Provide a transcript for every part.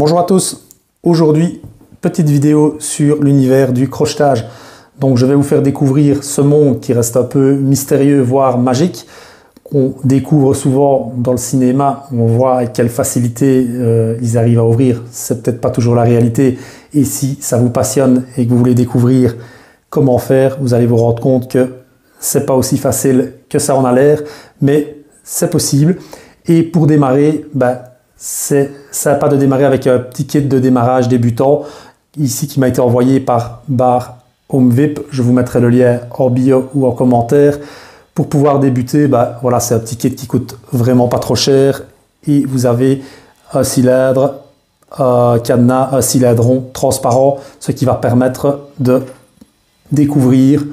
Bonjour à tous, aujourd'hui petite vidéo sur l'univers du crochetage. Donc je vais vous faire découvrir ce monde qui reste un peu mystérieux voire magique, qu'on découvre souvent dans le cinéma, on voit avec quelle facilité ils arrivent à ouvrir, c'est peut-être pas toujours la réalité, et si ça vous passionne et que vous voulez découvrir comment faire, vous allez vous rendre compte que c'est pas aussi facile que ça en a l'air, mais c'est possible. Et pour démarrer, ça n'a pas de démarrer avec un petit kit de démarrage débutant, ici qui m'a été envoyé par Bar Home VIP. Je vous mettrai le lien en bio ou en commentaire. Pour pouvoir débuter, voilà, c'est un petit kit qui coûte vraiment pas trop cher. Et vous avez un cylindre, un cadenas, un cylindron transparent, ce qui va permettre de découvrir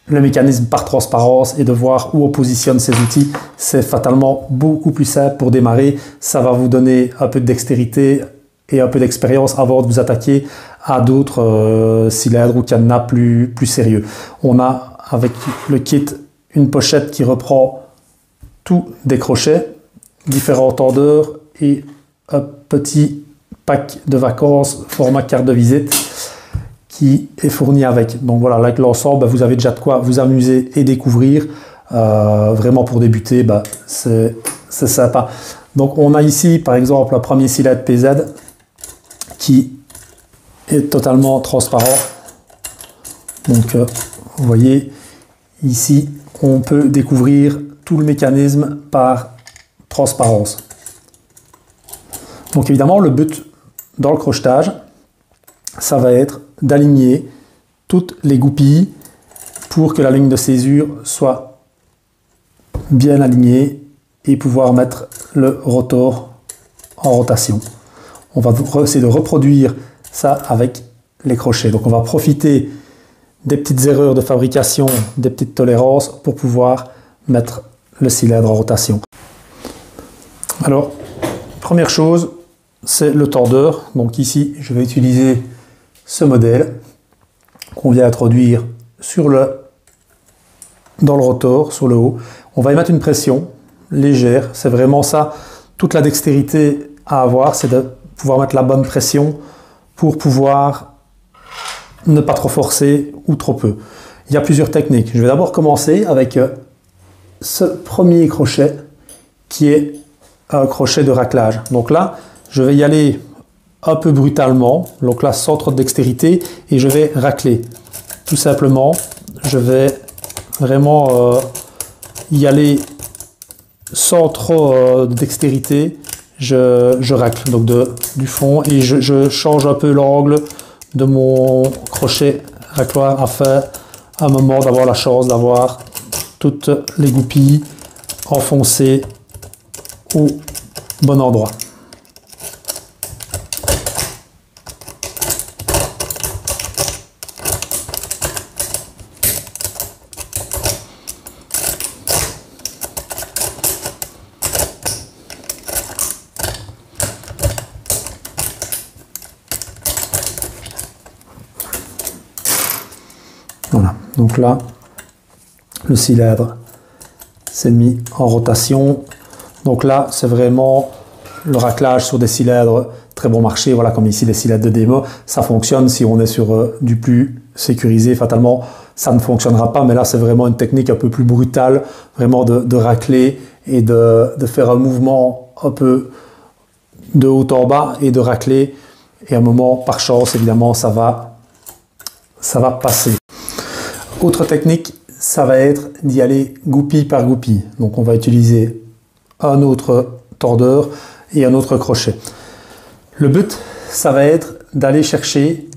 le mécanisme par transparence et de voir où on positionne ces outils. C'est fatalement beaucoup plus simple pour démarrer. Ça va vous donner un peu de dextérité et un peu d'expérience avant de vous attaquer à d'autres cylindres ou cadenas plus sérieux. On a avec le kit une pochette qui reprend tous des crochets, différents tendeurs et un petit pack de vacances format carte de visite qui est fourni avec. Donc voilà, avec l'ensemble, vous avez déjà de quoi vous amuser et découvrir. Vraiment pour débuter, c'est sympa. Donc on a ici par exemple un premier cylindre PZ qui est totalement transparent. Donc vous voyez ici, on peut découvrir tout le mécanisme par transparence. Donc évidemment, le but dans le crochetage, ça va être d'aligner toutes les goupilles pour que la ligne de césure soit bien alignée et pouvoir mettre le rotor en rotation. On va essayer de reproduire ça avec les crochets. Donc on va profiter des petites erreurs de fabrication, des petites tolérances pour pouvoir mettre le cylindre en rotation. Alors, première chose, c'est le tendeur. Donc ici, je vais utiliser ce modèle qu'on vient introduire dans le rotor, sur le haut. On va y mettre une pression légère. C'est vraiment ça, toute la dextérité à avoir, c'est de pouvoir mettre la bonne pression pour pouvoir ne pas trop forcer ou trop peu. Il y a plusieurs techniques. Je vais d'abord commencer avec ce premier crochet qui est un crochet de raclage. Donc là, je vais y aller un peu brutalement, donc là sans trop de dextérité, et je vais racler. Tout simplement, je vais vraiment y aller sans trop de dextérité, je racle donc du fond et je change un peu l'angle de mon crochet racloir afin à un moment d'avoir la chance d'avoir toutes les goupilles enfoncées au bon endroit. Voilà, donc là, le cylindre s'est mis en rotation. Donc là, c'est vraiment le raclage sur des cylindres très bon marché, voilà, comme ici les cylindres de démo. Ça fonctionne si on est sur du plus sécurisé. Fatalement, ça ne fonctionnera pas, mais là, c'est vraiment une technique un peu plus brutale, vraiment de racler et de faire un mouvement un peu de haut en bas et de racler. Et à un moment, par chance, évidemment, ça va passer. Autre technique, ça va être d'y aller goupille par goupille. Donc on va utiliser un autre tordeur et un autre crochet. Le but, ça va être d'aller chercher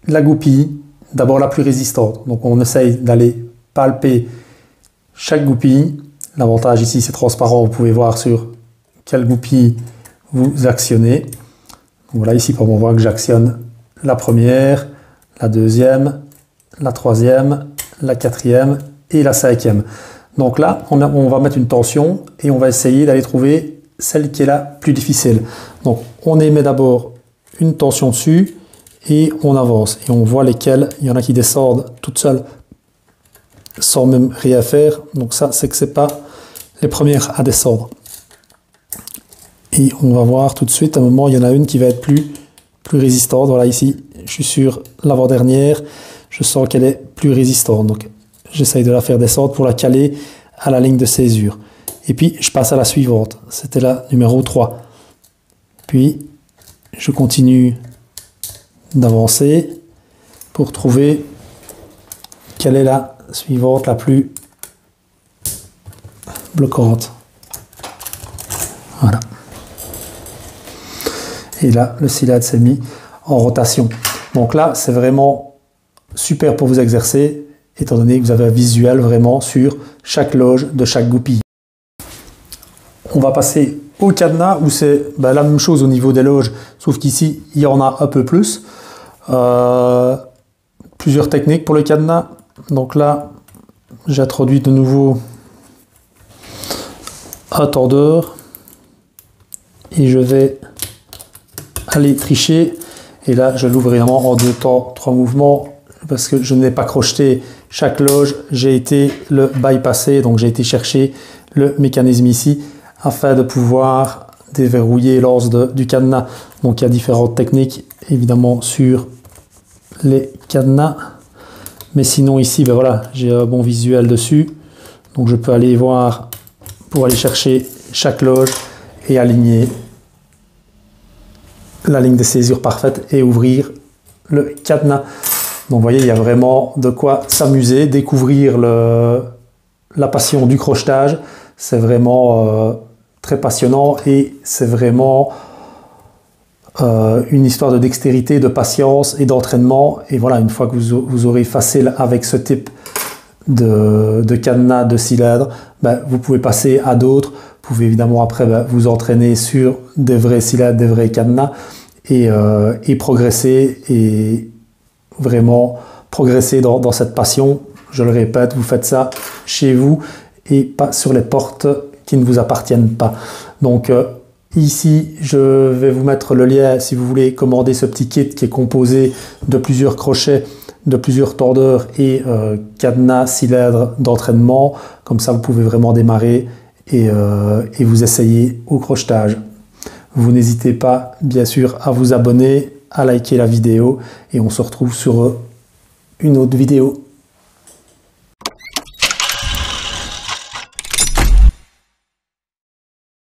la goupille, d'abord la plus résistante. Donc on essaye d'aller palper chaque goupille. L'avantage ici, c'est transparent, vous pouvez voir sur quelle goupille vous actionnez. Donc voilà, ici, on voit que j'actionne la première, la deuxième, la troisième, la quatrième et la cinquième. Donc là, on va mettre une tension et on va essayer d'aller trouver celle qui est la plus difficile. Donc on émet d'abord une tension dessus et on avance. Et on voit lesquelles, il y en a qui descendent toutes seules sans même rien faire. Donc ça, c'est que c'est pas les premières à descendre. Et on va voir tout de suite, à un moment, il y en a une qui va être plus résistante. Voilà, ici, je suis sur l'avant-dernière. Je sens qu'elle est plus résistante. Donc, j'essaye de la faire descendre pour la caler à la ligne de césure. Et puis, je passe à la suivante. C'était la numéro 3. Puis, je continue d'avancer pour trouver quelle est la suivante la plus bloquante. Voilà. Et là, le cylindre s'est mis en rotation. Donc là, c'est vraiment super pour vous exercer, étant donné que vous avez un visuel vraiment sur chaque loge de chaque goupille. On va passer au cadenas, où c'est la même chose au niveau des loges, sauf qu'ici, il y en a un peu plus. Plusieurs techniques pour le cadenas. Donc là, j'introduis de nouveau un tordeur et je vais aller tricher. Et là, je l'ouvre évidemment en 2 temps, 3 mouvements, parce que je n'ai pas crocheté chaque loge. J'ai été le bypasser, donc j'ai été chercher le mécanisme ici afin de pouvoir déverrouiller l'anse du cadenas. Donc il y a différentes techniques évidemment sur les cadenas, mais sinon ici voilà, j'ai un bon visuel dessus, donc je peux aller voir pour aller chercher chaque loge et aligner la ligne de césure parfaite et ouvrir le cadenas. Donc vous voyez, il y a vraiment de quoi s'amuser, découvrir la passion du crochetage. C'est vraiment très passionnant et c'est vraiment une histoire de dextérité, de patience et d'entraînement. Et voilà, une fois que vous aurez facile avec ce type de cadenas, de cylindre, vous pouvez passer à d'autres. Vous pouvez évidemment après vous entraîner sur des vrais cylindres, des vrais cadenas et progresser et vraiment progresser dans cette passion. Je le répète, vous faites ça chez vous et pas sur les portes qui ne vous appartiennent pas. Donc ici, je vais vous mettre le lien si vous voulez commander ce petit kit qui est composé de plusieurs crochets, de plusieurs tordeurs et cadenas, cylindres d'entraînement. Comme ça, vous pouvez vraiment démarrer et vous essayer au crochetage. Vous n'hésitez pas, bien sûr, à vous abonner, à liker la vidéo et on se retrouve sur une autre vidéo.